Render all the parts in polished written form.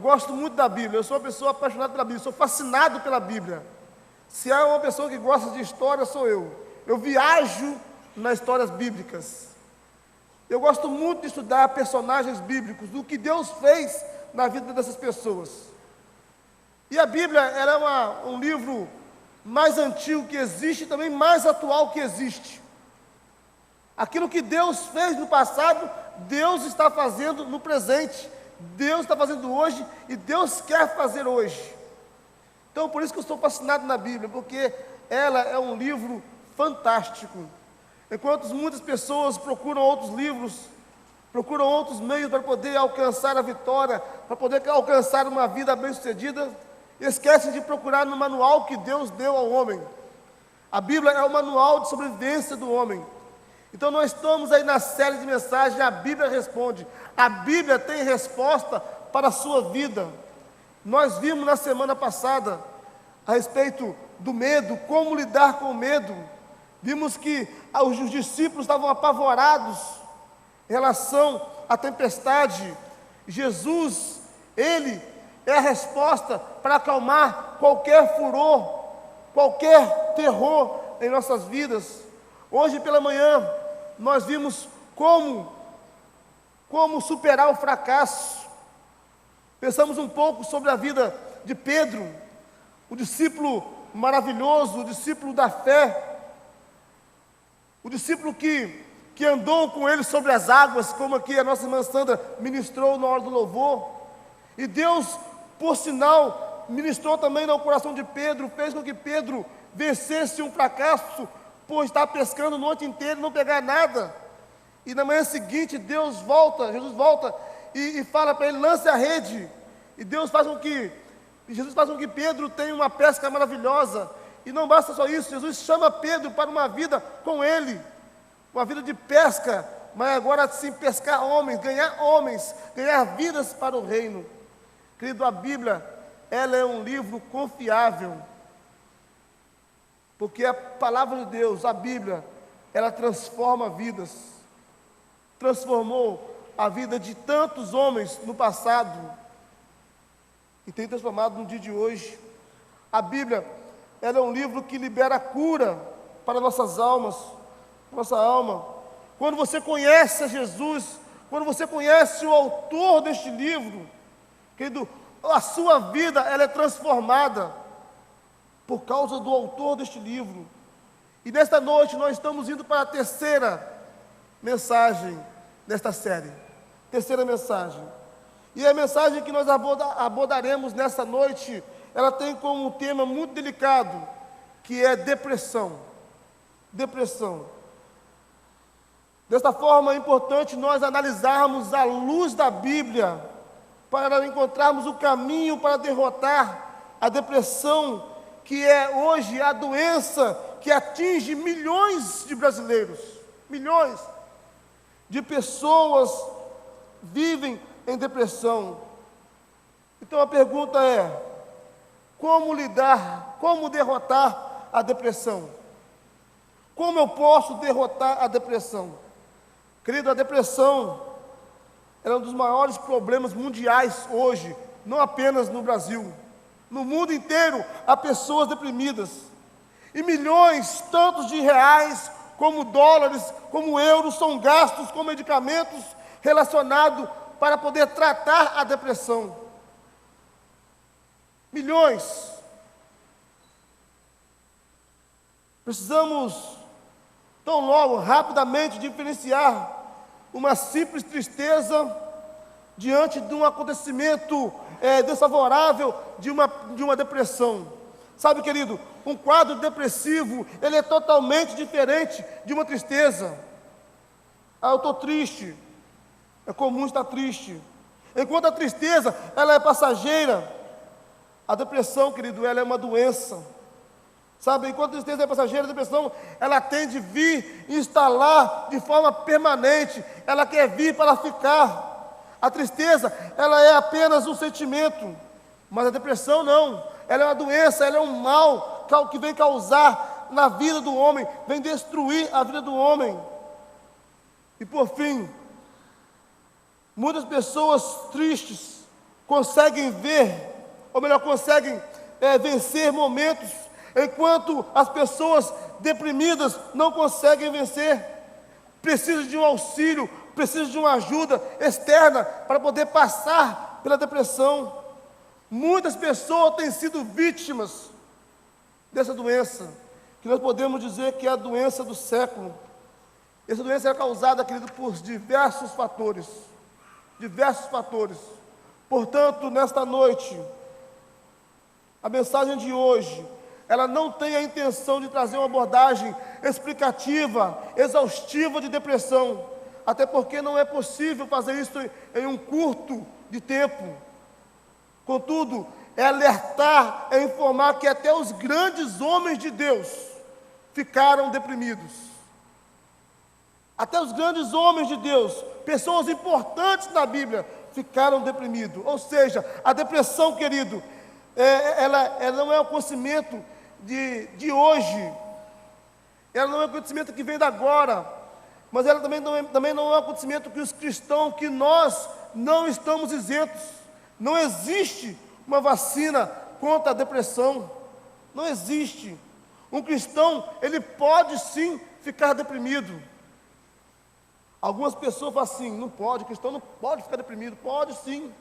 gosto muito da Bíblia, eu sou uma pessoa apaixonada pela Bíblia, sou fascinado pela Bíblia. Se há uma pessoa que gosta de história, sou eu. Eu viajo nas histórias bíblicas. Eu gosto muito de estudar personagens bíblicos, do que Deus fez na vida dessas pessoas. E a Bíblia ela é um livro mais antigo que existe e também mais atual que existe. Aquilo que Deus fez no passado, Deus está fazendo no presente. Deus está fazendo hoje e Deus quer fazer hoje. Então, por isso que eu estou fascinado na Bíblia, porque ela é um livro fantástico. Enquanto muitas pessoas procuram outros livros, procuram outros meios para poder alcançar a vitória, para poder alcançar uma vida bem-sucedida, esquecem de procurar no manual que Deus deu ao homem. A Bíblia é o manual de sobrevivência do homem. Então nós estamos aí na série de mensagens, a Bíblia responde. A Bíblia tem resposta para a sua vida. Nós vimos na semana passada a respeito do medo, como lidar com o medo. Vimos que os discípulos estavam apavorados em relação à tempestade. Jesus, Ele é a resposta para acalmar qualquer furor, qualquer terror em nossas vidas. Hoje pela manhã, nós vimos como superar o fracasso. Pensamos um pouco sobre a vida de Pedro, o discípulo maravilhoso, o discípulo da fé, o discípulo que andou com ele sobre as águas, como aqui a nossa irmã Sandra ministrou na hora do louvor. E Deus, por sinal, ministrou também no coração de Pedro, fez com que Pedro vencesse um fracasso, por estar pescando a noite inteira e não pegar nada. E na manhã seguinte, Jesus volta e fala para ele, lance a rede. E Jesus faz com que Pedro tenha uma pesca maravilhosa. E não basta só isso, Jesus chama Pedro para uma vida com ele, uma vida de pesca, mas agora sim pescar homens, ganhar vidas para o reino. Querido, a Bíblia, ela é um livro confiável, porque a palavra de Deus, a Bíblia, ela transforma vidas, transformou a vida de tantos homens no passado, e tem transformado no dia de hoje. A Bíblia, ela é um livro que libera cura para nossas almas, nossa alma. Quando você conhece a Jesus, quando você conhece o autor deste livro, querido, a sua vida ela é transformada por causa do autor deste livro. E nesta noite nós estamos indo para a terceira mensagem desta série. Terceira mensagem. E a mensagem que nós abordaremos nessa noite, ela tem como um tema muito delicado, que é depressão. Depressão. Desta forma é importante nós analisarmos à luz da Bíblia, para encontrarmos o caminho para derrotar a depressão, que é hoje a doença que atinge milhões de brasileiros. Milhões de pessoas vivem em depressão. Então a pergunta é: como derrotar a depressão? Como eu posso derrotar a depressão? Querido, a depressão é um dos maiores problemas mundiais hoje, não apenas no Brasil. No mundo inteiro há pessoas deprimidas. E milhões, tantos de reais, como dólares, como euros, são gastos com medicamentos relacionados para poder tratar a depressão. Milhões. Precisamos, tão logo, rapidamente, diferenciar uma simples tristeza diante de um acontecimento desfavorável de uma depressão. Sabe, querido, um quadro depressivo, ele é totalmente diferente de uma tristeza. Eu estou triste, é comum estar triste. Enquanto a tristeza, ela é passageira, a depressão, querido, ela é uma doença. Sabe, enquanto a tristeza é passageira, a depressão, ela tende a vir instalar de forma permanente, ela quer vir para ficar. A tristeza, ela é apenas um sentimento, mas a depressão não, ela é uma doença, ela é um mal que vem causar na vida do homem, vem destruir a vida do homem. E por fim, muitas pessoas tristes, conseguem ver, ou melhor, conseguem vencer momentos, enquanto as pessoas deprimidas não conseguem vencer. Precisam de um auxílio, precisam de uma ajuda externa para poder passar pela depressão. Muitas pessoas têm sido vítimas dessa doença, que nós podemos dizer que é a doença do século. Essa doença é causada, querido, por diversos fatores. Diversos fatores. Portanto, nesta noite, a mensagem de hoje, ela não tem a intenção de trazer uma abordagem explicativa, exaustiva de depressão, até porque não é possível fazer isso em um curto de tempo. Contudo, é alertar, é informar que até os grandes homens de Deus ficaram deprimidos. Até os grandes homens de Deus, pessoas importantes na Bíblia, ficaram deprimidos. Ou seja, a depressão, querido, ela não é um acontecimento de hoje, ela não é um acontecimento que vem da agora, mas ela também não é um acontecimento que os cristãos, que nós não estamos isentos. Não existe uma vacina contra a depressão, não existe. Um cristão, ele pode sim ficar deprimido. Algumas pessoas falam assim, não pode, o cristão não pode ficar deprimido. Pode sim,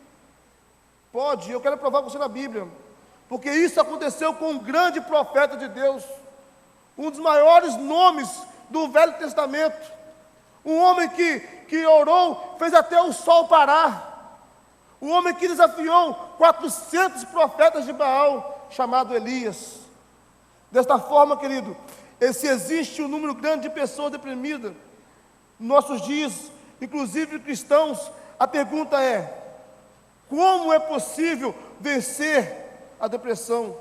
pode. Eu quero provar com você na Bíblia, porque isso aconteceu com um grande profeta de Deus, um dos maiores nomes do Velho Testamento, um homem que orou, fez até o sol parar, um homem que desafiou 400 profetas de Baal, chamado Elias. Desta forma, querido, se existe um número grande de pessoas deprimidas nos nossos dias, inclusive cristãos, a pergunta é: como é possível vencer a depressão?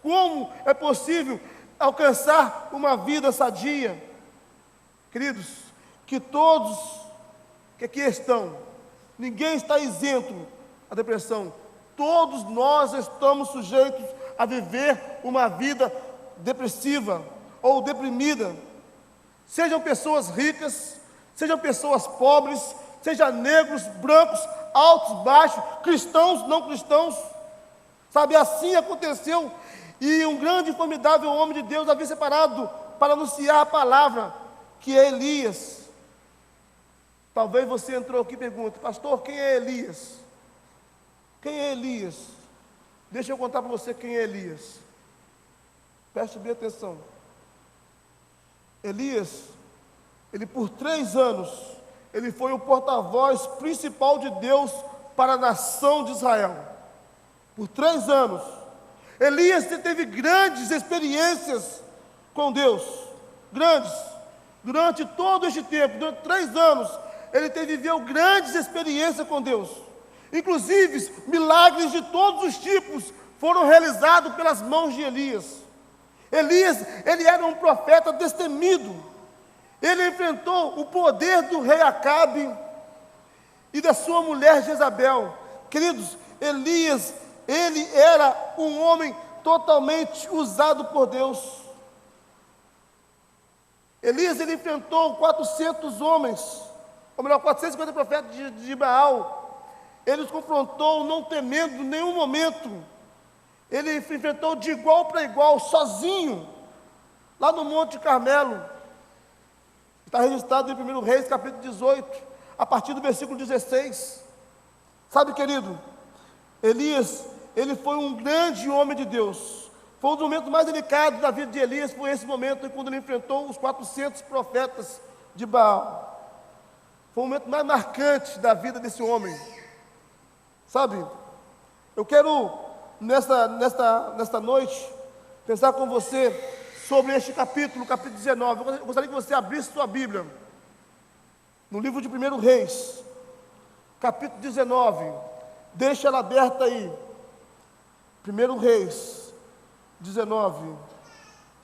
Como é possível alcançar uma vida sadia? Queridos, que todos que aqui estão, ninguém está isento à depressão. Todos nós estamos sujeitos a viver uma vida depressiva ou deprimida. Sejam pessoas ricas, sejam pessoas pobres, sejam negros, brancos, altos, baixos, cristãos, não cristãos. Sabe, assim aconteceu. E um grande e formidável homem de Deus havia separado para anunciar a palavra, que é Elias. Talvez você entrou aqui e pergunte: pastor, quem é Elias? Quem é Elias? Deixa eu contar para você quem é Elias. Preste bem atenção. Elias, ele por 3 anos, ele foi o porta-voz principal de Deus para a nação de Israel. Por 3 anos. Elias teve grandes experiências com Deus. Grandes. Durante todo este tempo, durante 3 anos, ele viveu grandes experiências com Deus. Inclusive, milagres de todos os tipos foram realizados pelas mãos de Elias. Elias, ele era um profeta destemido. Ele enfrentou o poder do rei Acabe e da sua mulher Jezabel. Queridos, Elias, ele era um homem totalmente usado por Deus. Elias, ele enfrentou 400 homens, ou melhor, 450 profetas de Baal. Ele os confrontou não temendo em nenhum momento. Ele enfrentou de igual para igual, sozinho, lá no Monte Carmelo. Está registrado em 1 Reis, capítulo 18, a partir do versículo 16. Sabe, querido, Elias, ele foi um grande homem de Deus. Foi um dos momentos mais delicados da vida de Elias, foi esse momento quando ele enfrentou os 400 profetas de Baal. Foi o momento mais marcante da vida desse homem. Sabe, eu quero, nesta noite, pensar com você sobre este capítulo 19. Eu gostaria que você abrisse sua Bíblia, no livro de 1 Reis, capítulo 19, deixa ela aberta aí, 1 Reis 19,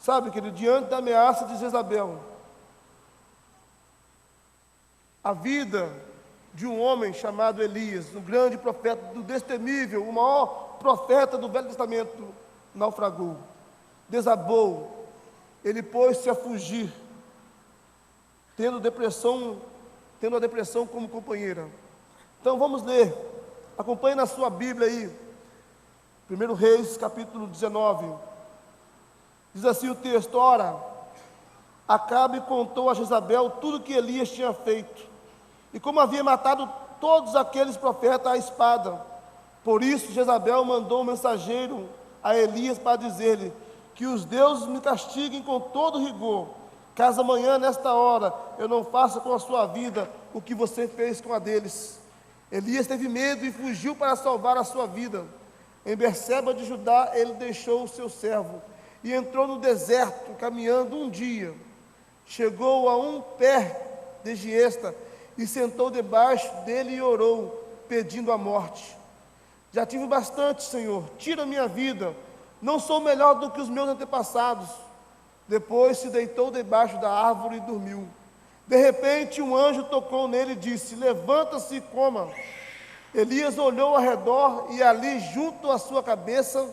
sabe, querido, diante da ameaça de Jezabel, a vida de um homem chamado Elias, um grande profeta, do destemível, o maior profeta do Velho Testamento, naufragou, desabou, ele pôs-se a fugir, tendo a depressão como companheira. Então vamos ler acompanhe na sua Bíblia aí, 1 Reis, capítulo 19, diz assim o texto: ora, Acabe contou a Jezabel tudo que Elias tinha feito, e como havia matado todos aqueles profetas à espada. Por isso Jezabel mandou um mensageiro a Elias para dizer-lhe: que os deuses me castiguem com todo rigor, caso amanhã, nesta hora, eu não faça com a sua vida o que você fez com a deles. Elias teve medo e fugiu para salvar a sua vida. Em Berseba de Judá, ele deixou o seu servo e entrou no deserto, caminhando um dia. Chegou a um pé de giesta e sentou debaixo dele e orou, pedindo a morte. Já tive bastante, Senhor, tira minha vida, não sou melhor do que os meus antepassados. Depois se deitou debaixo da árvore e dormiu. De repente um anjo tocou nele e disse: levanta-se e coma. Elias olhou ao redor e ali, junto à sua cabeça,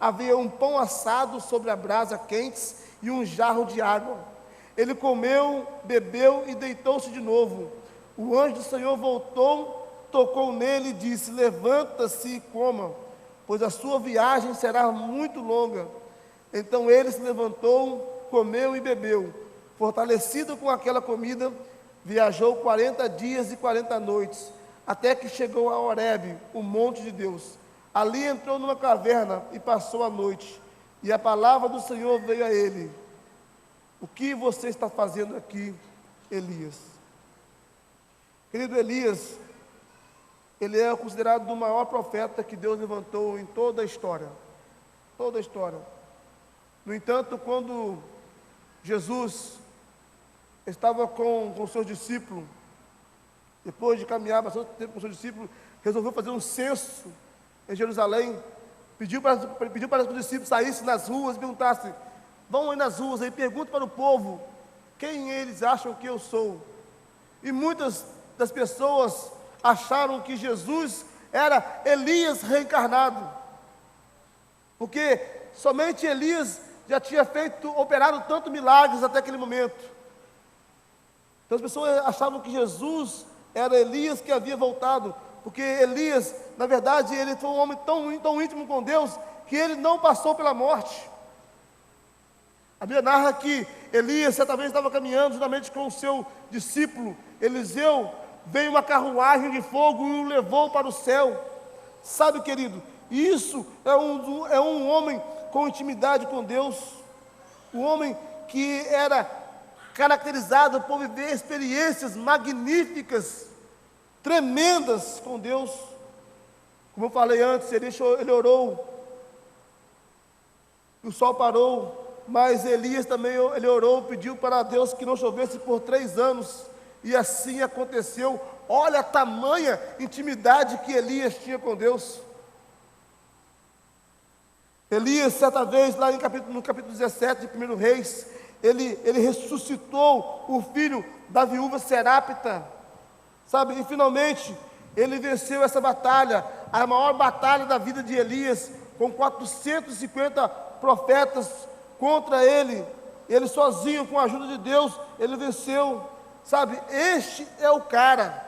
havia um pão assado sobre a brasa quentes e um jarro de água. Ele comeu, bebeu e deitou-se de novo. O anjo do Senhor voltou, tocou nele e disse: levanta-se e coma, pois a sua viagem será muito longa. Então ele se levantou, comeu e bebeu. Fortalecido com aquela comida, viajou 40 dias e 40 noites, até que chegou a Horebe, o monte de Deus. Ali entrou numa caverna e passou a noite. E a palavra do Senhor veio a ele: o que você está fazendo aqui, Elias? Querido, Elias, ele é considerado o maior profeta que Deus levantou em toda a história. Toda a história. No entanto, quando Jesus estava com seus discípulos, depois de caminhar bastante tempo com seus discípulos, resolveu fazer um censo em Jerusalém, pediu para que os discípulos saíssem nas ruas e perguntassem: vão aí nas ruas e perguntem para o povo quem eles acham que eu sou. E muitas das pessoas acharam que Jesus era Elias reencarnado, porque somente Elias já tinha operado tantos milagres até aquele momento. Então as pessoas achavam que Jesus era Elias que havia voltado, porque Elias, na verdade, ele foi um homem tão íntimo com Deus, que ele não passou pela morte. A Bíblia narra que Elias certa vez estava caminhando juntamente com o seu discípulo Eliseu, veio uma carruagem de fogo e o levou para o céu. Sabe, querido, isso é um homem com intimidade com Deus, um homem que era caracterizado por viver experiências magníficas, tremendas com Deus. Como eu falei antes, ele orou, o sol parou, mas Elias também ele orou, pediu para Deus que não chovesse por 3 anos, e assim aconteceu. Olha a tamanha intimidade que Elias tinha com Deus. Elias, certa vez, lá no capítulo 17 de 1 Reis, ele ressuscitou o filho da viúva Serapta, sabe? E finalmente, ele venceu essa batalha, a maior batalha da vida de Elias, com 450 profetas contra ele. Ele sozinho, com a ajuda de Deus, ele venceu, sabe? Este é o cara.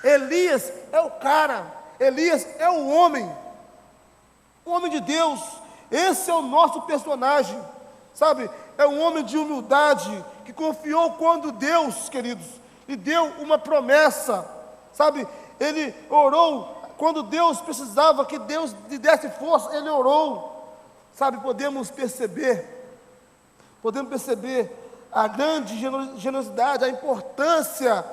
Elias é o cara. Elias é o homem de Deus. Esse é o nosso personagem, sabe? É um homem de humildade, que confiou quando Deus, queridos, lhe deu uma promessa, sabe? Ele orou quando Deus precisava que Deus lhe desse força, ele orou, sabe? Podemos perceber a grande generosidade, a importância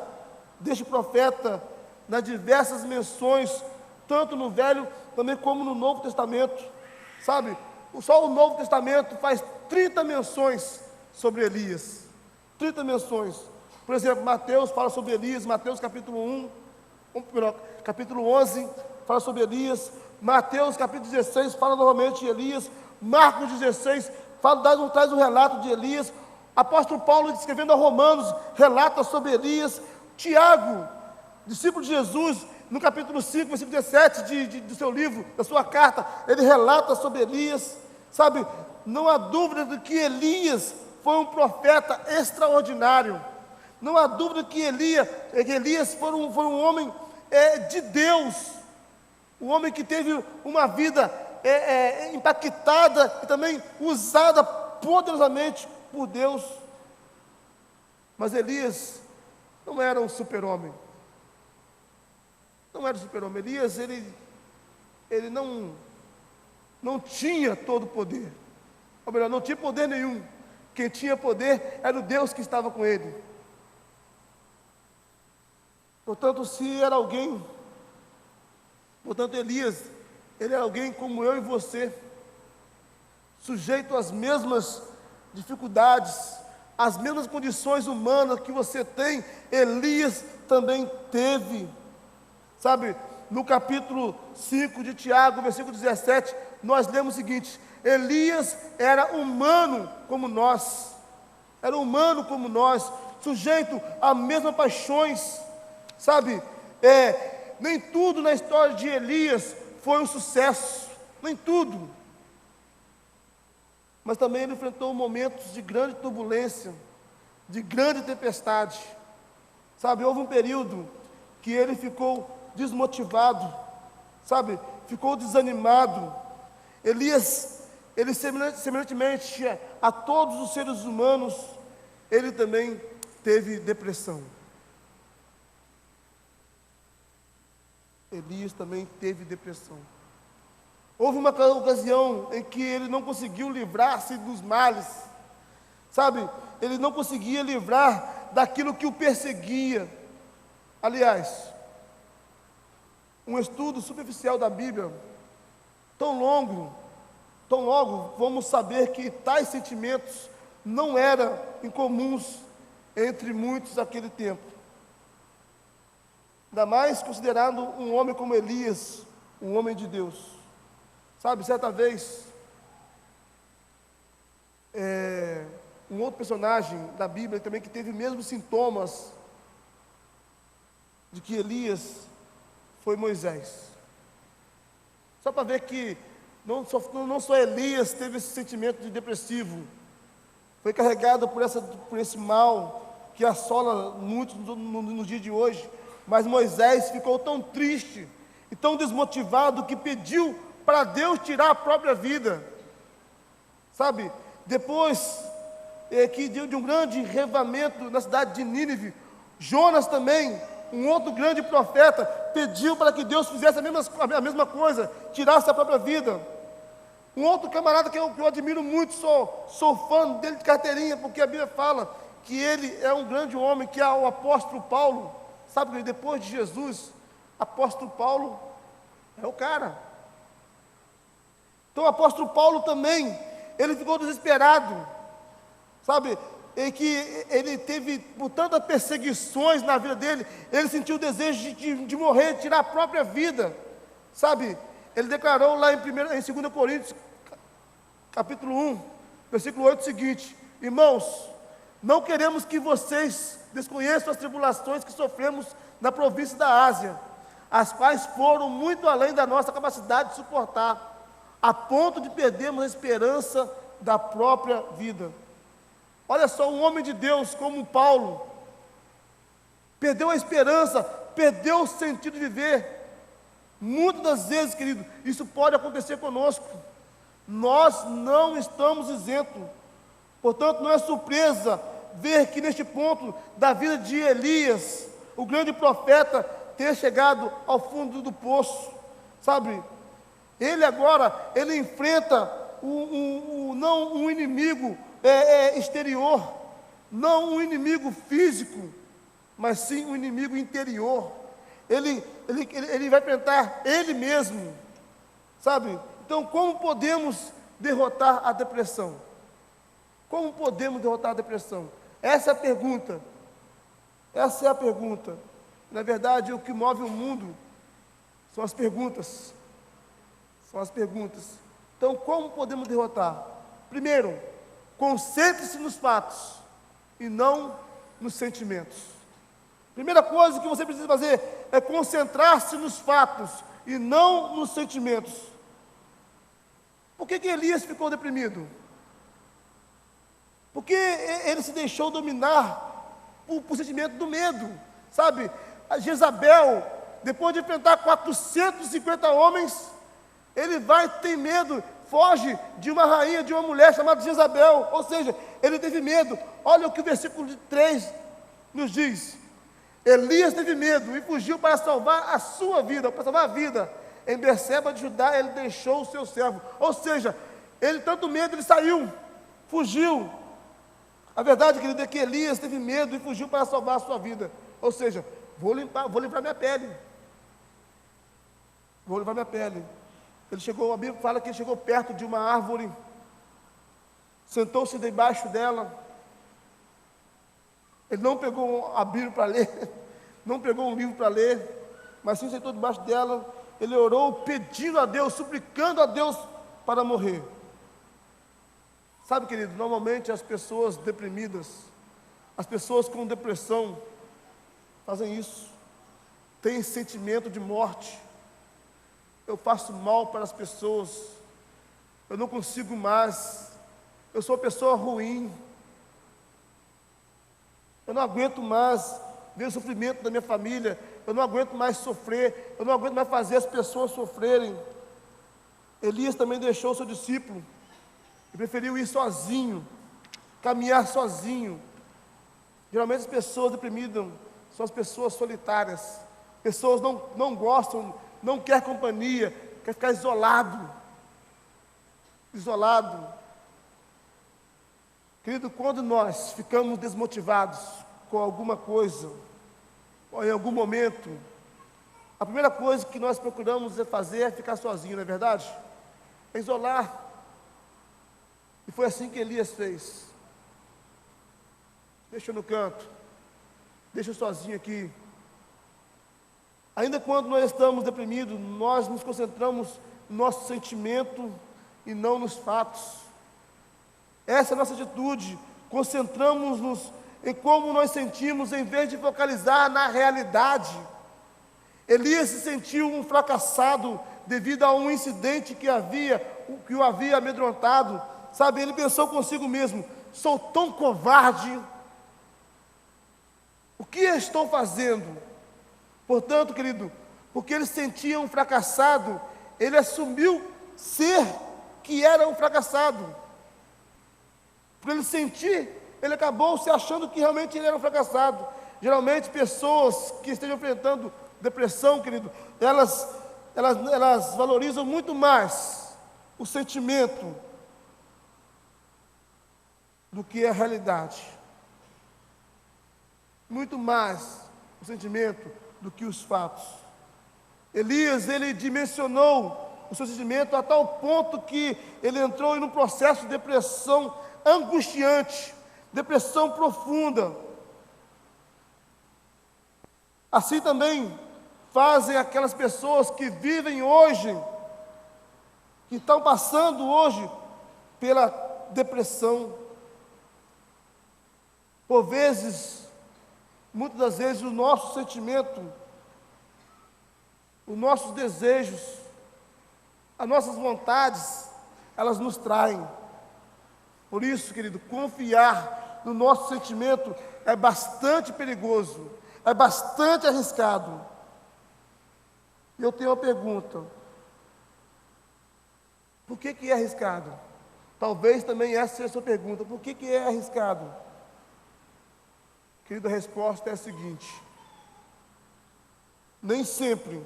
deste profeta nas diversas menções, tanto no Velho também como no Novo Testamento, sabe? Só o Novo Testamento faz 30 menções sobre Elias, 30 menções. Por exemplo, Mateus fala sobre Elias, Mateus capítulo 11 fala sobre Elias, Mateus capítulo 16 fala novamente de Elias, Marcos 16 traz um relato de Elias, apóstolo Paulo, escrevendo a Romanos, relata sobre Elias. Tiago, discípulo de Jesus, no capítulo 5, versículo 17 do seu livro, da sua carta, ele relata sobre Elias, sabe? Não há dúvida de que Elias foi um profeta extraordinário, não há dúvida que Elias foi um homem de Deus, um homem que teve uma vida impactada e também usada poderosamente por Deus. Mas Elias não era um super-homem. Não era um super-homem. Elias, ele não tinha todo o poder. Ou melhor, não tinha poder nenhum. Quem tinha poder era o Deus que estava com ele. Portanto, Elias, ele era alguém como eu e você, sujeito às mesmas dificuldades, às mesmas condições humanas que você tem, Elias também teve. Sabe, no capítulo 5 de Tiago, versículo 17, nós lemos o seguinte: Elias era humano como nós, sujeito às mesmas paixões. Sabe, nem tudo na história de Elias foi um sucesso, nem tudo. Mas também ele enfrentou momentos de grande turbulência, de grande tempestade. Sabe, houve um período que ele ficou desmotivado, sabe, ficou desanimado. Elias, ele semelhantemente a todos os seres humanos, ele também teve depressão. Elias também teve depressão. Houve uma ocasião em que ele não conseguiu livrar-se dos males, sabe, ele não conseguia livrar daquilo que o perseguia. Aliás, um estudo superficial da Bíblia, tão logo vamos saber que tais sentimentos não eram incomuns entre muitos naquele tempo. Ainda mais considerando um homem como Elias, um homem de Deus. Sabe, certa vez, um outro personagem da Bíblia também que teve os mesmos sintomas de que Elias foi Moisés. Só para ver que não só Elias teve esse sentimento de depressivo, foi carregado por esse mal que assola muitos no dia de hoje. Mas Moisés ficou tão triste e tão desmotivado que pediu para Deus tirar a própria vida. Sabe, depois que de um grande revamento na cidade de Nínive, Jonas também, um outro grande profeta, pediu para que Deus fizesse a mesma coisa, tirasse a própria vida. Um outro camarada que eu admiro muito, sou fã dele de carteirinha, porque a Bíblia fala que ele é um grande homem, que é o apóstolo Paulo. Sabe que depois de Jesus, apóstolo Paulo é o cara. Então o apóstolo Paulo também, ele ficou desesperado, sabe, e que ele teve, por tantas perseguições na vida dele, ele sentiu o desejo de morrer, de tirar a própria vida, sabe. Ele declarou lá em 2 Coríntios, capítulo 1, versículo 8, o seguinte: irmãos, não queremos que vocês desconheçam as tribulações que sofremos na província da Ásia, as quais foram muito além da nossa capacidade de suportar, a ponto de perdermos a esperança da própria vida. Olha só, um homem de Deus como Paulo, perdeu a esperança, perdeu o sentido de viver. Muitas das vezes, querido, isso pode acontecer conosco. Nós não estamos isentos. Portanto, não é surpresa ver que neste ponto da vida de Elias, o grande profeta, ter chegado ao fundo do poço, sabe? Ele enfrenta não um inimigo exterior, não um inimigo físico, mas sim um inimigo interior. Ele vai enfrentar ele mesmo, sabe? Então, como podemos derrotar a depressão? Como podemos derrotar a depressão? Essa é a pergunta. Essa é a pergunta. Na verdade, o que move o mundo são as perguntas. São as perguntas. Então, como podemos derrotar? Primeiro, concentre-se nos fatos e não nos sentimentos. Primeira coisa que você precisa fazer é concentrar-se nos fatos e não nos sentimentos. Por que Elias ficou deprimido? Porque ele se deixou dominar por sentimento do medo, sabe? A Jezabel, depois de enfrentar 450 homens, ele vai, tem medo, foge de uma rainha, de uma mulher chamada Jezabel, ou seja, ele teve medo. Olha o que o versículo 3 nos diz: Elias teve medo e fugiu para salvar a sua vida, para salvar a vida. Em Berseba de Judá, ele deixou o seu servo, ou seja, ele tanto medo, ele saiu, fugiu. A verdade, querido, é que Elias teve medo e fugiu para salvar a sua vida, ou seja, vou livrar minha pele, vou livrar minha pele. Ele chegou, a Bíblia fala que ele chegou perto de uma árvore, sentou-se debaixo dela. Ele não pegou a Bíblia para ler, não pegou um livro para ler, mas sim sentou debaixo dela. Ele orou pedindo a Deus, suplicando a Deus para morrer. Sabe, querido, normalmente as pessoas deprimidas, as pessoas com depressão, fazem isso, têm sentimento de morte. Eu faço mal para as pessoas, eu não consigo mais, eu sou uma pessoa ruim, eu não aguento mais ver o sofrimento da minha família, eu não aguento mais sofrer, eu não aguento mais fazer as pessoas sofrerem. Elias também deixou o seu discípulo, e preferiu ir sozinho, caminhar sozinho. Geralmente as pessoas deprimidas são as pessoas solitárias, pessoas não gostam, não quer companhia, quer ficar isolado. Querido, quando nós ficamos desmotivados com alguma coisa, ou em algum momento, a primeira coisa que nós procuramos fazer é ficar sozinho, não é verdade? É isolar. E foi assim que Elias fez. Deixa eu no canto, deixa eu sozinho aqui. Ainda quando nós estamos deprimidos, nós nos concentramos no nosso sentimento e não nos fatos. Essa é a nossa atitude, concentramos-nos em como nós sentimos, em vez de focalizar na realidade. Elias se sentiu um fracassado devido a um incidente que o havia amedrontado. Sabe, ele pensou consigo mesmo: sou tão covarde, o que eu estou fazendo? Portanto, querido, porque ele se sentia um fracassado, ele assumiu ser que era um fracassado. Por ele sentir, ele acabou se achando que realmente ele era um fracassado. Geralmente, pessoas que estejam enfrentando depressão, querido, elas valorizam muito mais o sentimento do que a realidade. Muito mais o sentimento do que os fatos. Elias, ele dimensionou o seu sentimento a tal ponto que ele entrou em um processo de depressão angustiante, depressão profunda. Assim também fazem aquelas pessoas que vivem hoje, que estão passando hoje pela depressão. Por vezes, muitas das vezes, o nosso sentimento, os nossos desejos, as nossas vontades, elas nos traem. Por isso, querido, confiar no nosso sentimento é bastante perigoso, é bastante arriscado. E eu tenho uma pergunta: por que é arriscado? Talvez também essa seja a sua pergunta: por que é arriscado? Querida, a resposta é a seguinte: nem sempre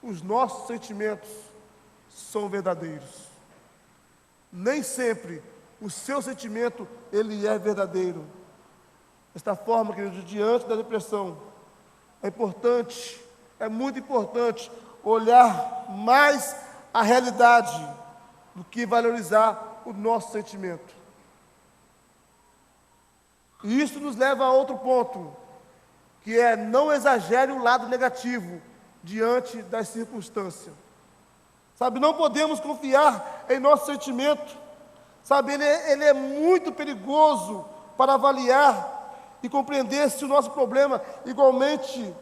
os nossos sentimentos são verdadeiros. Nem sempre o seu sentimento, ele é verdadeiro. Desta forma, querido, diante da depressão, é importante, é muito importante, olhar mais a realidade do que valorizar o nosso sentimento. E isso nos leva a outro ponto, que é: não exagere o lado negativo diante das circunstâncias. Sabe, não podemos confiar em nosso sentimento. Sabe, ele é muito perigoso para avaliar e compreender se o nosso problema igualmente,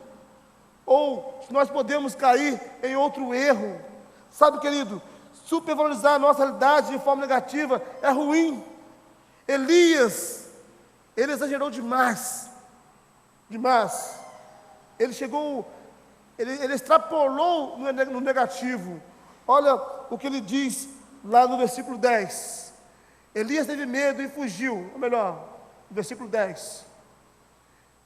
ou se nós podemos cair em outro erro. Sabe, querido, supervalorizar a nossa realidade de forma negativa é ruim. Elias, ele exagerou demais. Ele ele extrapolou no negativo. Olha o que ele diz lá no versículo 10. Elias teve medo e fugiu. Ou melhor, no versículo 10.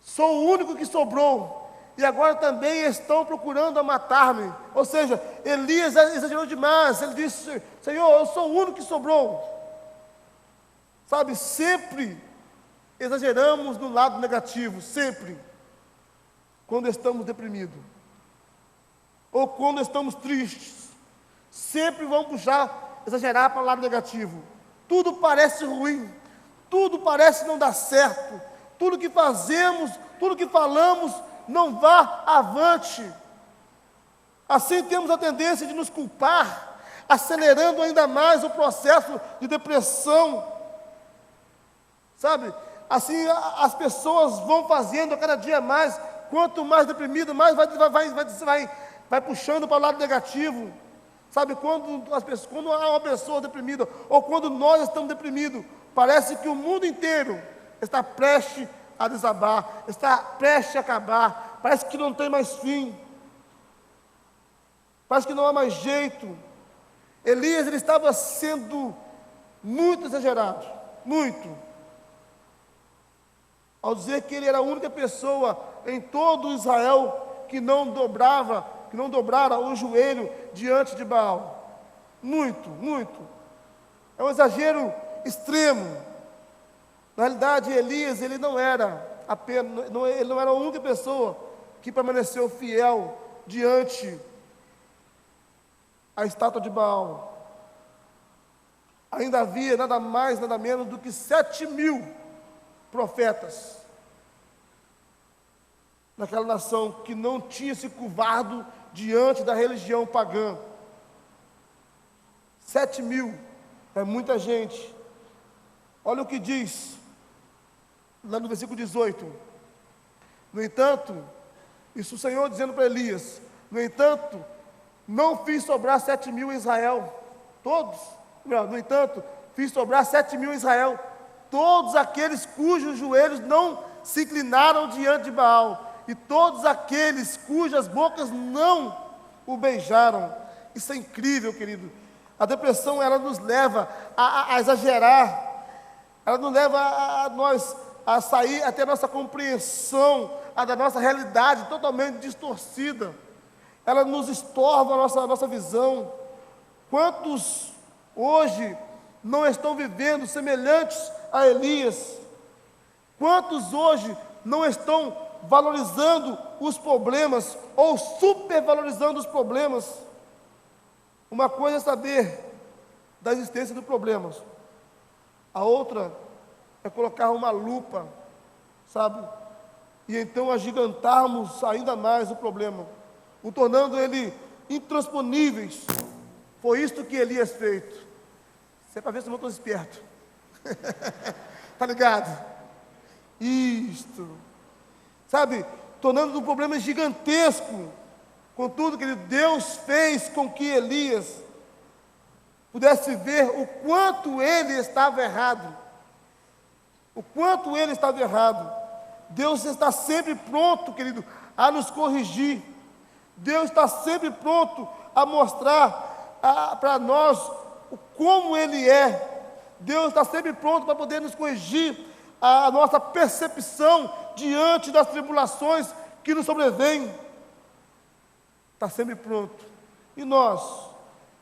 Sou o único que sobrou, e agora também estão procurando matar-me. Ou seja, Elias exagerou demais. Ele disse: Senhor, eu sou o único que sobrou. Sabe, sempre exageramos no lado negativo, sempre. Quando estamos deprimidos, ou quando estamos tristes, sempre vamos puxar, exagerar para o lado negativo. Tudo parece ruim, tudo parece não dar certo, tudo que fazemos, tudo que falamos, não vá avante. Assim temos a tendência de nos culpar, acelerando ainda mais o processo de depressão. Sabe, assim as pessoas vão fazendo a cada dia mais, quanto mais deprimido, mais vai puxando para o lado negativo. Sabe, quando há uma pessoa deprimida, ou quando nós estamos deprimidos, parece que o mundo inteiro está prestes a desabar, está prestes a acabar, parece que não tem mais fim, parece que não há mais jeito. Elias, ele estava sendo muito exagerado, muito, ao dizer que ele era a única pessoa em todo Israel que não dobrara o joelho diante de Baal. Muito, muito. É um exagero extremo. Na realidade, Elias, ele não era a única pessoa que permaneceu fiel diante a estátua de Baal. Ainda havia nada mais, nada menos do que 7.000 profetas naquela nação que não tinha se curvado diante da religião pagã. 7.000 é muita gente. Olha o que diz lá no versículo 18. No entanto, isso o Senhor dizendo para Elias: no entanto, não fiz sobrar 7.000 em Israel, todos. No entanto, fiz sobrar 7.000 em Israel, todos aqueles cujos joelhos não se inclinaram diante de Baal, e todos aqueles cujas bocas não o beijaram. Isso é incrível, querido. A depressão, ela nos leva a exagerar, ela nos leva a nós a sair até a nossa compreensão, da nossa realidade totalmente distorcida. Ela nos estorva a nossa visão. Quantos hoje não estão vivendo semelhantes a Elias? Quantos hoje não estão valorizando os problemas ou supervalorizando os problemas? Uma coisa é saber da existência dos problemas, a outra é colocar uma lupa, sabe? E então agigantarmos ainda mais o problema, o tornando ele intransponíveis. Foi isto que Elias fez. Isso é para ver se eu não estou esperto. Tá ligado? Isto. Sabe, tornando um problema gigantesco. Contudo, querido, Deus fez com que Elias pudesse ver o quanto ele estava errado. O quanto ele estava errado. Deus está sempre pronto, querido, a nos corrigir. Deus está sempre pronto a mostrar para nós como Ele é. Deus está sempre pronto para poder nos corrigir a nossa percepção diante das tribulações que nos sobrevêm. Está sempre pronto. E nós?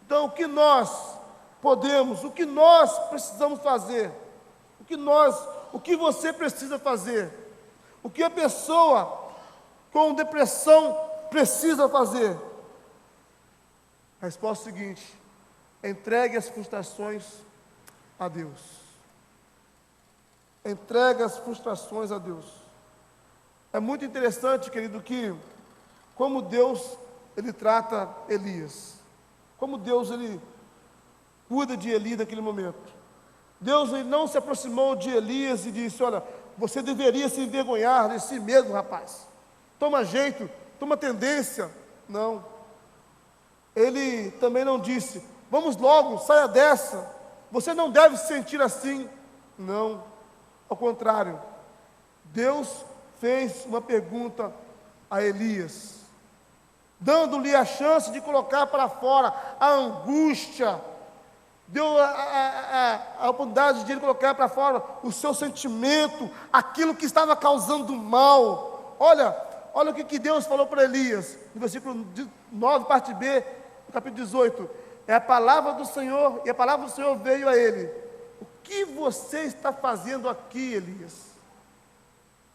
Então, o que nós podemos, o que nós precisamos fazer? O que você precisa fazer? O que a pessoa com depressão precisa fazer? A resposta é a seguinte: entregue as frustrações a Deus. Entregue as frustrações a Deus. É muito interessante, querido, que como Deus, Ele trata Elias. Como Deus, Ele cuida de Eli naquele momento. Deus, Ele não se aproximou de Elias e disse: olha, você deveria se envergonhar de si mesmo, rapaz. Toma jeito, toma tendência. Não. Ele também não disse: vamos logo, saia dessa. Você não deve se sentir assim. Não. Ao contrário, Deus fez uma pergunta a Elias. dando-lhe a chance de colocar para fora a angústia, deu a oportunidade de ele colocar para fora o seu sentimento, aquilo que estava causando mal. Olha o que Deus falou para Elias, no versículo 9, parte B, no capítulo 18. É a palavra do Senhor, e a palavra do Senhor veio a ele. O que você está fazendo aqui, Elias?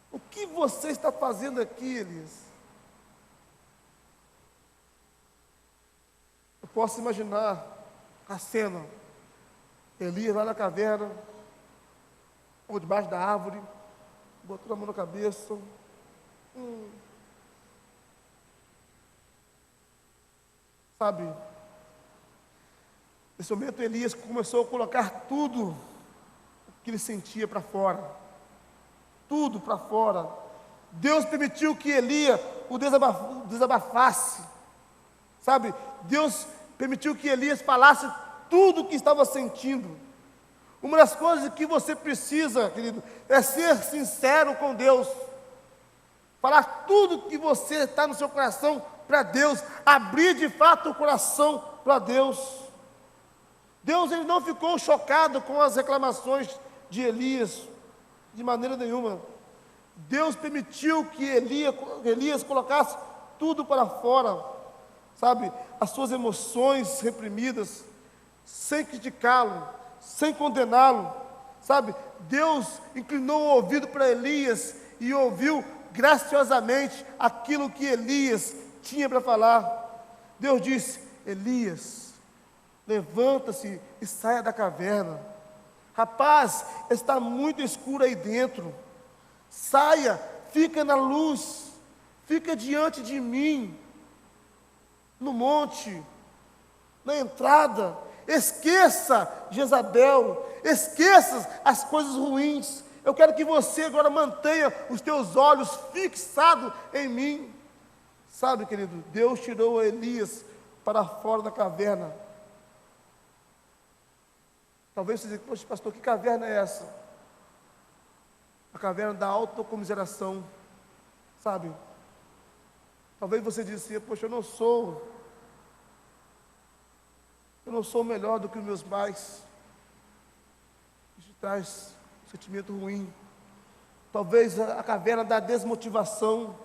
O que você está fazendo aqui, Elias? Eu posso imaginar a cena. Elias lá na caverna, ou debaixo da árvore, botou a mão na cabeça. Sabe, nesse momento Elias começou a colocar tudo o que ele sentia para fora. Tudo para fora. Deus permitiu que Elias o desabafasse. Sabe, Deus permitiu que Elias falasse tudo o que estava sentindo. Uma das coisas que você precisa, querido, é ser sincero com Deus. Falar tudo que você está no seu coração para Deus. Abrir de fato o coração para Deus. Deus, ele não ficou chocado com as reclamações de Elias, de maneira nenhuma. Deus permitiu que Elias colocasse tudo para fora, sabe, as suas emoções reprimidas, sem criticá-lo, sem condená-lo, sabe. Deus inclinou o ouvido para Elias e ouviu graciosamente aquilo que Elias tinha para falar. Deus disse: Elias, levanta-se e saia da caverna. Rapaz, está muito escuro aí dentro. Saia, fica na luz, fica diante de mim, no monte, na entrada. Esqueça Jezabel, esqueça as coisas ruins. Eu quero que você agora mantenha os teus olhos fixados em mim. Sabe, querido, Deus tirou Elias para fora da caverna. Talvez você diga: poxa, pastor, que caverna é essa? A caverna da autocomiseração, sabe? Talvez você disse: poxa, eu não sou melhor do que os meus pais. Isso traz um sentimento ruim. Talvez a caverna da desmotivação.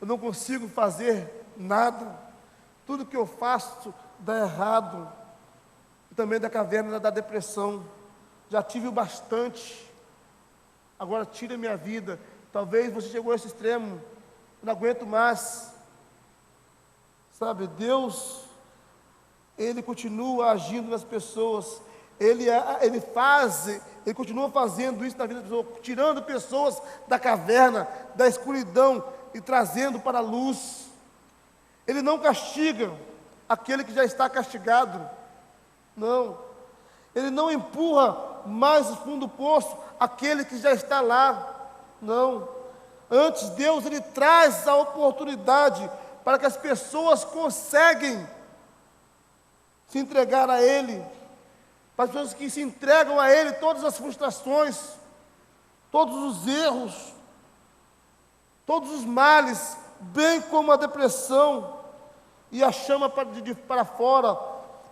Eu não consigo fazer nada. Tudo que eu faço dá errado. E também da caverna da depressão. Já tive o bastante. Agora tira a minha vida. Talvez você chegou a esse extremo. Eu não aguento mais. Sabe, Deus, Ele continua agindo nas pessoas. Ele continua fazendo isso na vida das pessoas, tirando pessoas da caverna, da escuridão e trazendo para a luz. Ele não castiga aquele que já está castigado. Não. Ele não empurra mais fundo do poço aquele que já está lá. Não. Antes, Deus, Ele traz a oportunidade para que as pessoas conseguem se entregar a Ele, para as pessoas que se entregam a Ele, todas as frustrações, todos os erros, todos os males, bem como a depressão, e a chama para fora,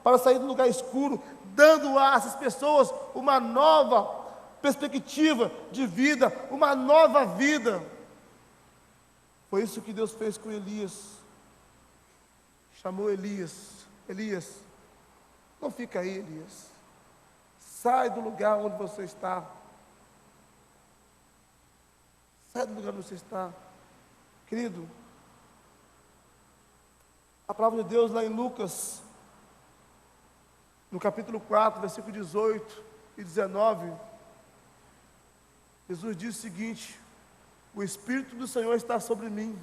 para sair do lugar escuro, dando a essas pessoas uma nova perspectiva de vida, uma nova vida. Foi isso que Deus fez com Elias. Chamou Elias: Elias, não fica aí, Elias. Sai do lugar onde você está. Sai do lugar onde você está. Querido, a palavra de Deus lá em Lucas, no capítulo 4, versículo 18 e 19, Jesus diz o seguinte: o Espírito do Senhor está sobre mim,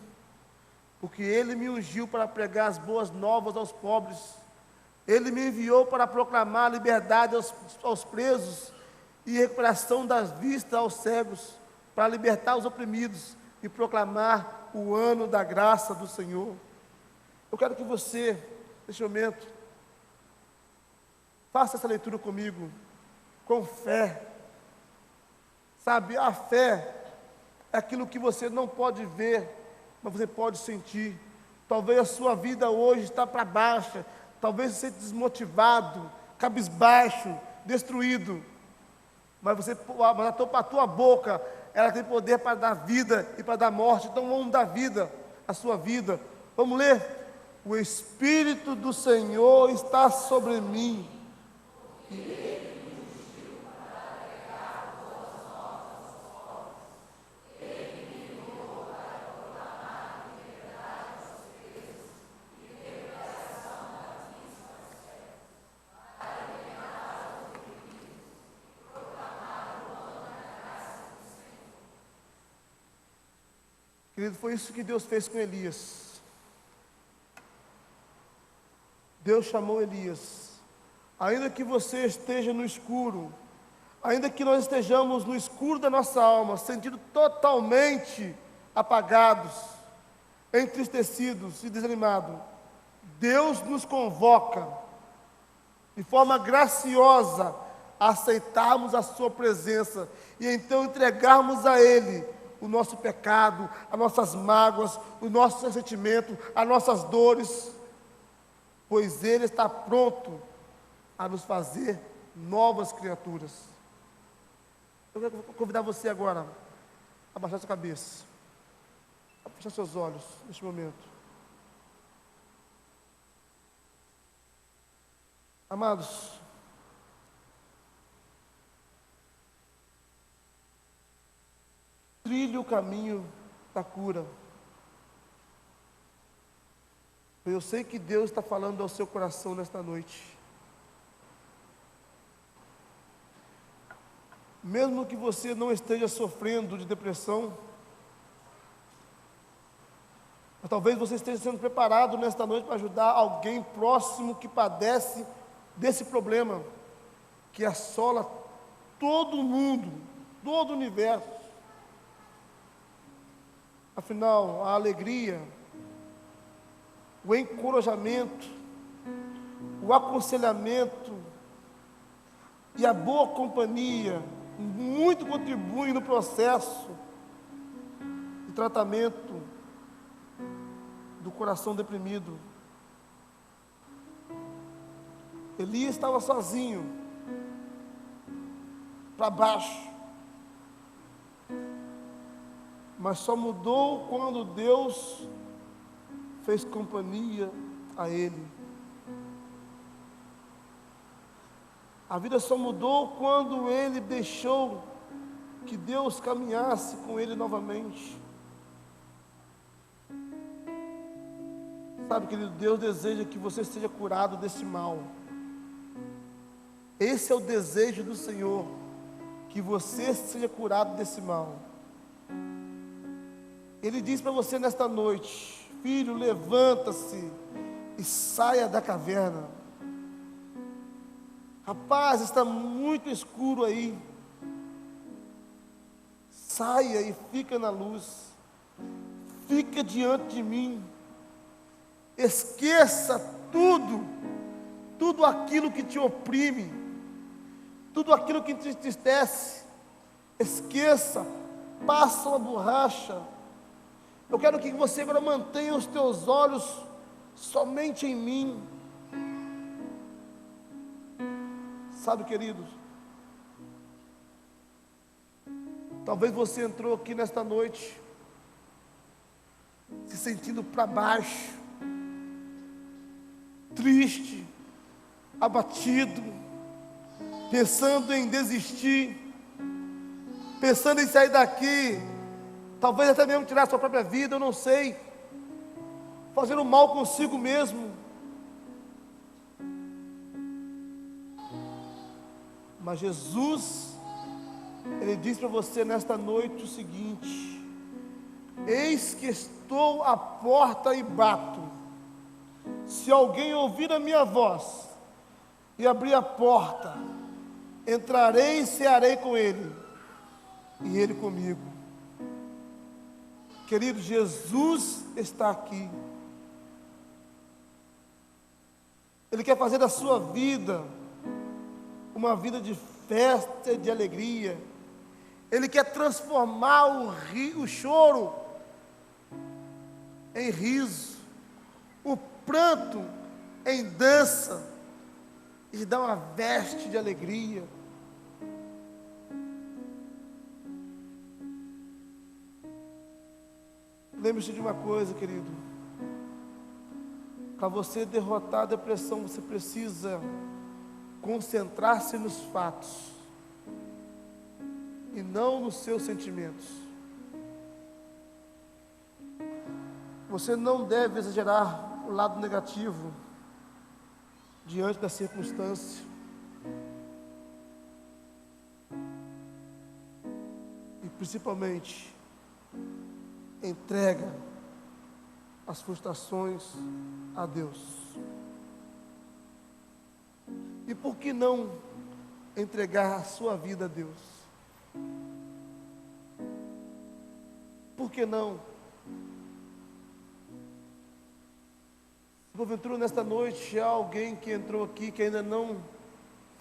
porque Ele me ungiu para pregar as boas novas aos pobres. Ele me enviou para proclamar liberdade aos presos e recuperação das vistas aos cegos, para libertar os oprimidos e proclamar o ano da graça do Senhor. Eu quero que você, neste momento, faça essa leitura comigo, com fé. Sabe, a fé é aquilo que você não pode ver, mas você pode sentir. Talvez a sua vida hoje está para baixo, talvez você esteja desmotivado, cabisbaixo, destruído. Mas a tua boca, ela tem poder para dar vida e para dar morte. Então vamos dar vida à sua vida. Vamos ler? O Espírito do Senhor está sobre mim. Querido, foi isso que Deus fez com Elias. Deus chamou Elias. Ainda que você esteja no escuro, ainda que nós estejamos no escuro da nossa alma, sentindo totalmente apagados, entristecidos e desanimados, Deus nos convoca, de forma graciosa, a aceitarmos a sua presença, e então entregarmos a Ele o nosso pecado, as nossas mágoas, os nossos ressentimentos, as nossas dores, pois Ele está pronto a nos fazer novas criaturas. Eu quero convidar você agora a baixar sua cabeça, a fechar seus olhos neste momento. Amados, trilhe o caminho da cura. Eu sei que Deus está falando ao seu coração nesta noite. Mesmo que você não esteja sofrendo de depressão, mas talvez você esteja sendo preparado nesta noite para ajudar alguém próximo que padece desse problema, que assola todo mundo, todo o universo. Afinal, a alegria, o encorajamento, o aconselhamento e a boa companhia muito contribuem no processo de tratamento do coração deprimido. Elias estava sozinho, para baixo, mas só mudou quando Deus fez companhia a ele. A vida só mudou quando ele deixou que Deus caminhasse com ele novamente. Sabe, querido, Deus deseja que você seja curado desse mal. Esse é o desejo do Senhor, que você seja curado desse mal. Ele diz para você nesta noite: filho, levanta-se e saia da caverna. Rapaz, está muito escuro aí. Saia e fica na luz. Fica diante de mim. Esqueça tudo aquilo que te oprime, tudo aquilo que te entristece. Esqueça, passa uma borracha. Eu quero que você agora mantenha os teus olhos somente em mim. Sabe, queridos, talvez você entrou aqui nesta noite se sentindo para baixo, triste, abatido, pensando em desistir, pensando em sair daqui, talvez até mesmo tirar sua própria vida, eu não sei, fazendo mal consigo mesmo. Mas Jesus, Ele diz para você nesta noite o seguinte: eis que estou à porta e bato. Se alguém ouvir a minha voz e abrir a porta, entrarei e cearei com ele, e ele comigo. Querido, Jesus está aqui. Ele quer fazer da sua vida uma vida de festa e de alegria. Ele quer transformar o choro em riso, o pranto em dança e te dá uma veste de alegria. Lembre-se de uma coisa, querido: para você derrotar a depressão, você precisa concentrar-se nos fatos e não nos seus sentimentos. Você não deve exagerar o lado negativo diante da circunstância. E principalmente, entrega as frustrações a Deus. E por que não entregar a sua vida a Deus? Por que não? Porventura, nesta noite, há alguém que entrou aqui que ainda não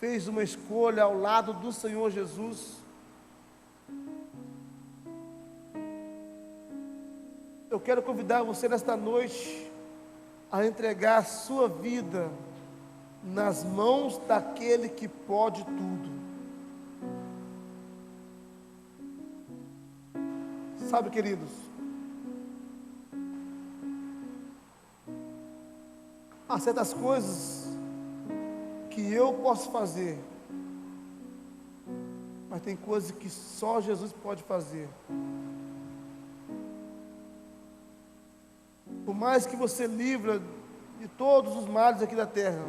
fez uma escolha ao lado do Senhor Jesus. Eu quero convidar você nesta noite a entregar a sua vida nas mãos daquele que pode tudo. Sabe, queridos, há certas coisas que eu posso fazer, mas tem coisas que só Jesus pode fazer. Por mais que você livra de todos os males aqui da terra,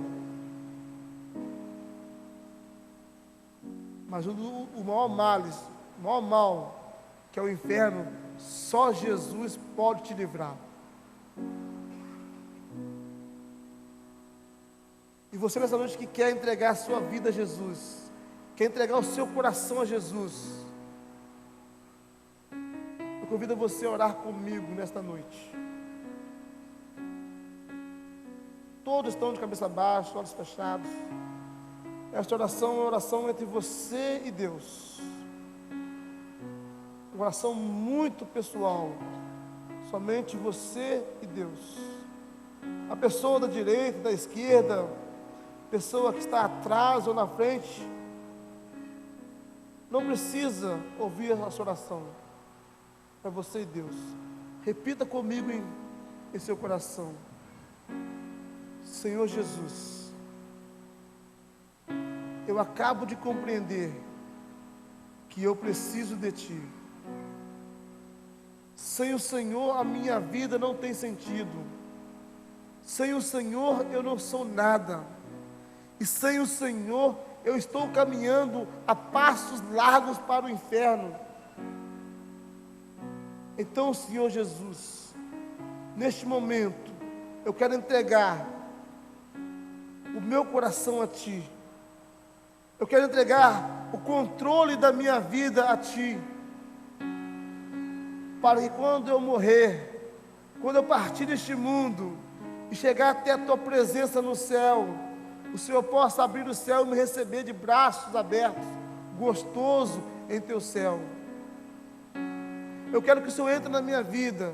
mas o maior mal, que é o inferno, só Jesus pode te livrar. E você nessa noite que quer entregar a sua vida a Jesus, quer entregar o seu coração a Jesus, eu convido você a orar comigo nesta noite. Todos estão de cabeça baixa, olhos fechados. Esta oração é uma oração entre você e Deus. Uma oração muito pessoal. Somente você e Deus. A pessoa da direita, da esquerda, pessoa que está atrás ou na frente, não precisa ouvir a sua oração. É você e Deus. Repita comigo em seu coração: Senhor Jesus, eu acabo de compreender que eu preciso de Ti. Sem o Senhor a minha vida não tem sentido. Sem o Senhor eu não sou nada. E sem o Senhor eu estou caminhando a passos largos para o inferno. Então, Senhor Jesus, neste momento eu quero entregar o meu coração a Ti. Eu quero entregar o controle da minha vida a Ti, para que quando eu morrer, quando eu partir deste mundo e chegar até a Tua presença no céu, o Senhor possa abrir o céu e me receber de braços abertos, gostoso em Teu céu. Eu quero que o Senhor entre na minha vida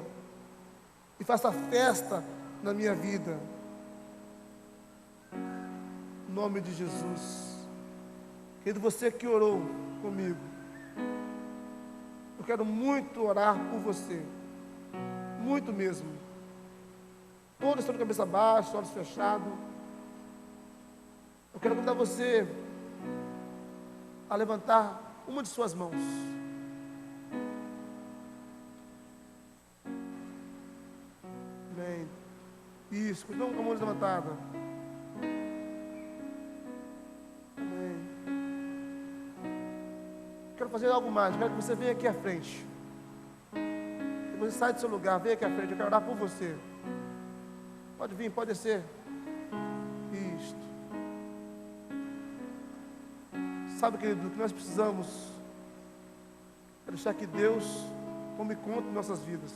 e faça festa na minha vida. Em nome de Jesus. Querido, você que orou comigo, eu quero muito orar por você, muito mesmo. Todos estão de cabeça baixa, olhos fechados. Eu quero convidar você a levantar uma de suas mãos. Amém. Isso, continua com a mão levantada. Quero fazer algo mais, quero que você venha aqui à frente. Que você saia do seu lugar, venha aqui à frente, eu quero orar por você. Pode vir, pode descer. Isto. Sabe, querido, o que nós precisamos é deixar que Deus tome conta de nossas vidas.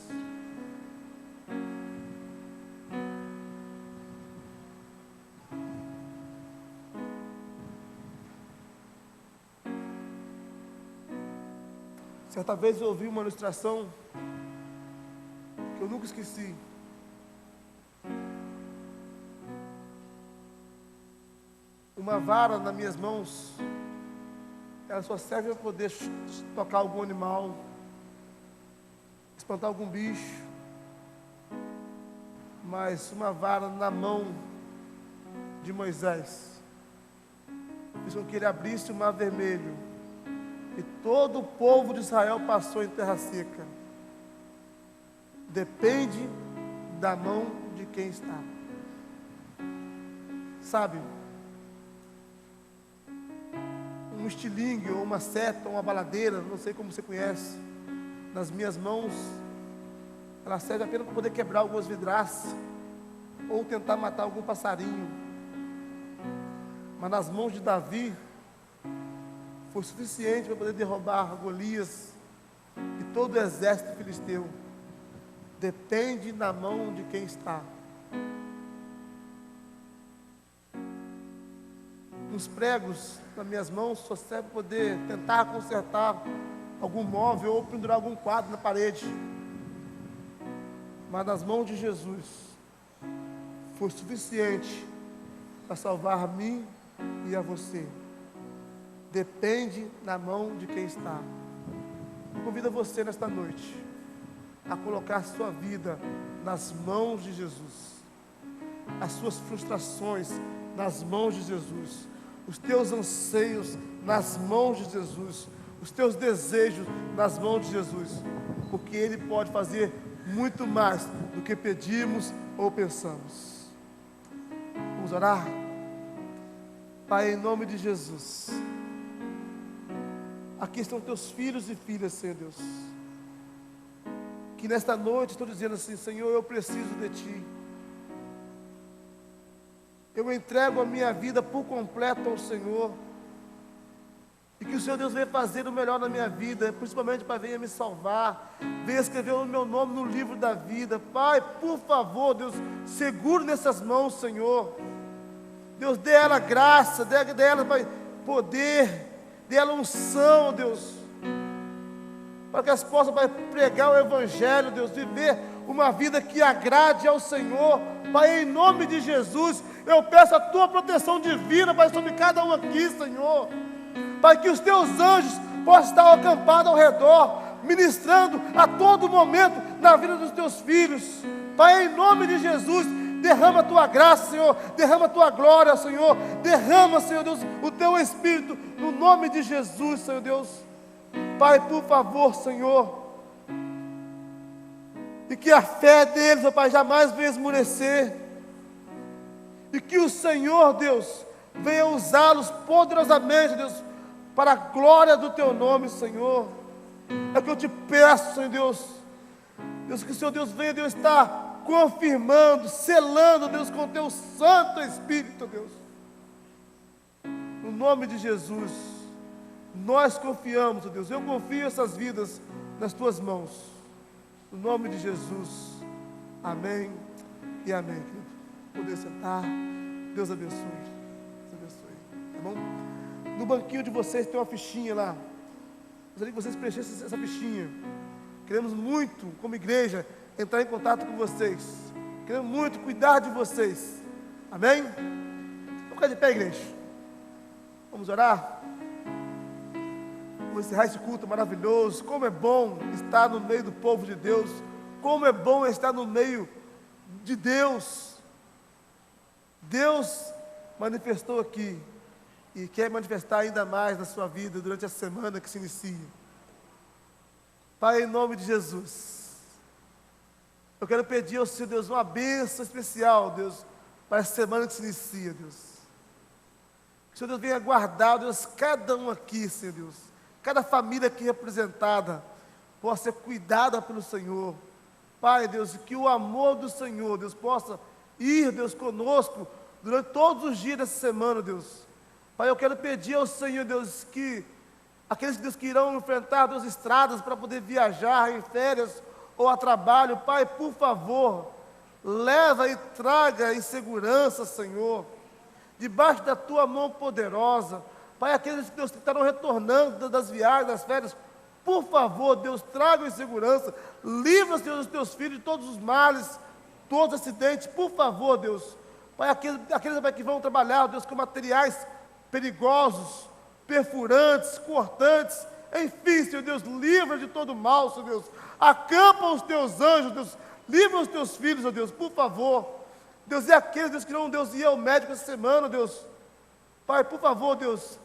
Certa vez eu ouvi uma ilustração que eu nunca esqueci. uma vara nas minhas mãos, ela só serve para poder tocar algum animal, espantar algum bicho. Mas uma vara na mão de Moisés fez com que ele abrisse o mar vermelho, e todo o povo de Israel passou em terra seca. Depende da mão de quem está. Sabe, um estilingue, ou uma seta, ou uma baladeira, não sei como você conhece, nas minhas mãos, ela serve apenas para poder quebrar algumas vidraças, ou tentar matar algum passarinho. Mas nas mãos de Davi, foi suficiente para poder derrubar Golias e todo o exército filisteu. Depende da mão de quem está. Os pregos nas minhas mãos só serve para poder tentar consertar algum móvel ou pendurar algum quadro na parede. Mas nas mãos de Jesus foi suficiente para salvar a mim e a você. Depende da mão de quem está. Eu convido você nesta noite a colocar a sua vida nas mãos de Jesus, as suas frustrações nas mãos de Jesus, os teus anseios nas mãos de Jesus, os teus desejos nas mãos de Jesus, porque Ele pode fazer muito mais do que pedimos ou pensamos. Vamos orar? Pai, em nome de Jesus, aqui estão teus filhos e filhas, Senhor Deus, que nesta noite estou dizendo assim: Senhor, eu preciso de Ti. Eu entrego a minha vida por completo ao Senhor, e que o Senhor Deus venha fazer o melhor na minha vida, principalmente para venha me salvar, venha escrever o meu nome no livro da vida. Pai, por favor, Deus, segure nessas mãos, Senhor. Deus, dê ela graça, dê ela, Pai, poder, dê ela unção, Deus, para que elas possam, Pai, pregar o Evangelho, Deus, viver uma vida que agrade ao Senhor. Pai, em nome de Jesus, eu peço a Tua proteção divina, Pai, sobre cada um aqui, Senhor. Pai, que os Teus anjos possam estar acampados ao redor, ministrando a todo momento na vida dos Teus filhos. Pai, em nome de Jesus, derrama a Tua graça, Senhor, derrama a Tua glória, Senhor, derrama, Senhor Deus, o Teu Espírito, no nome de Jesus, Senhor Deus. Pai, por favor, Senhor, e que a fé deles, ó Pai, jamais venha esmorecer, e que o Senhor, Deus, venha usá-los poderosamente, Deus, para a glória do Teu nome, Senhor. É o que eu te peço, Senhor Deus. Deus, que o Senhor Deus venha, Deus, estar confirmando, selando, Deus, com o Teu Santo Espírito, Deus. No nome de Jesus, nós confiamos, Deus. Eu confio essas vidas nas Tuas mãos. No nome de Jesus. Amém e amém, querido. Poder sentar. Deus abençoe. Deus abençoe. Tá bom? No banquinho de vocês tem uma fichinha lá. Gostaria que vocês preenchessem essa fichinha. Queremos muito, como igreja, entrar em contato com vocês. Queremos muito cuidar de vocês. Amém? Vamos ficar de pé, igreja. Vamos orar? Vamos encerrar esse culto maravilhoso. Como é bom estar no meio do povo de Deus. Como é bom estar no meio de Deus. Deus manifestou aqui e quer manifestar ainda mais na sua vida durante a semana que se inicia. Pai, em nome de Jesus, eu quero pedir ao Senhor Deus uma bênção especial, Deus, para essa semana que se inicia, Deus. Que o Senhor Deus venha guardar, Deus, cada um aqui, Senhor Deus, cada família aqui representada, possa ser cuidada pelo Senhor. Pai, Deus, que o amor do Senhor, Deus, possa ir, Deus, conosco durante todos os dias dessa semana, Deus. Pai, eu quero pedir ao Senhor, Deus, que aqueles, Deus, que irão enfrentar, Deus, estradas para poder viajar em férias ou a trabalho, Pai, por favor, leva e traga em segurança, Senhor, debaixo da Tua mão poderosa. Pai, aqueles, Deus, que estarão retornando das viagens, das férias, por favor, Deus, traga em segurança, livra, Senhor, os Teus filhos de todos os males, todos os acidentes, por favor, Deus. Pai, aqueles Pai, que vão trabalhar, Deus, com materiais perigosos, perfurantes, cortantes, enfim, Senhor Deus, livra de todo mal, Senhor Deus, acampa os teus anjos, Deus, livra os teus filhos, ó Deus, por favor, Deus, e aqueles, Deus, que não, Deus, ia ao médico essa semana, Deus, Pai, por favor, Deus,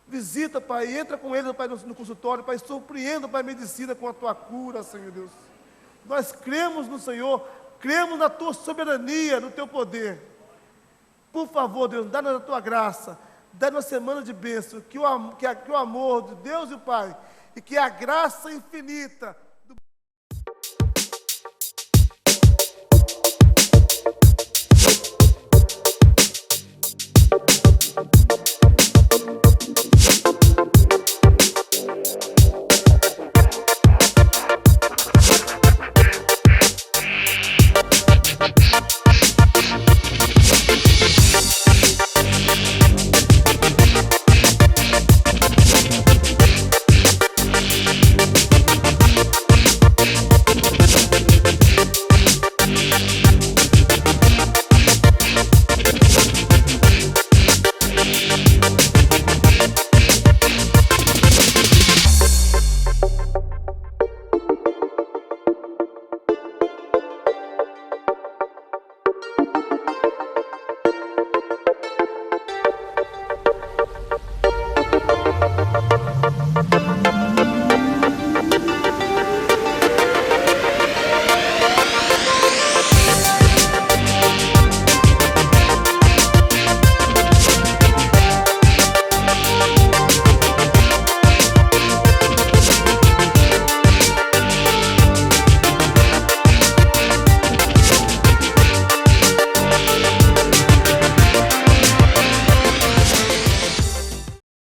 visita, Pai, entra com eles, Pai, no consultório, Pai, surpreenda, Pai, a medicina com a Tua cura, Senhor Deus, nós cremos no Senhor, cremos na Tua soberania, no Teu poder, por favor, Deus, dá-nos a Tua graça, dá-nos uma semana de bênção, que o amor de Deus e o Pai, e que a graça infinita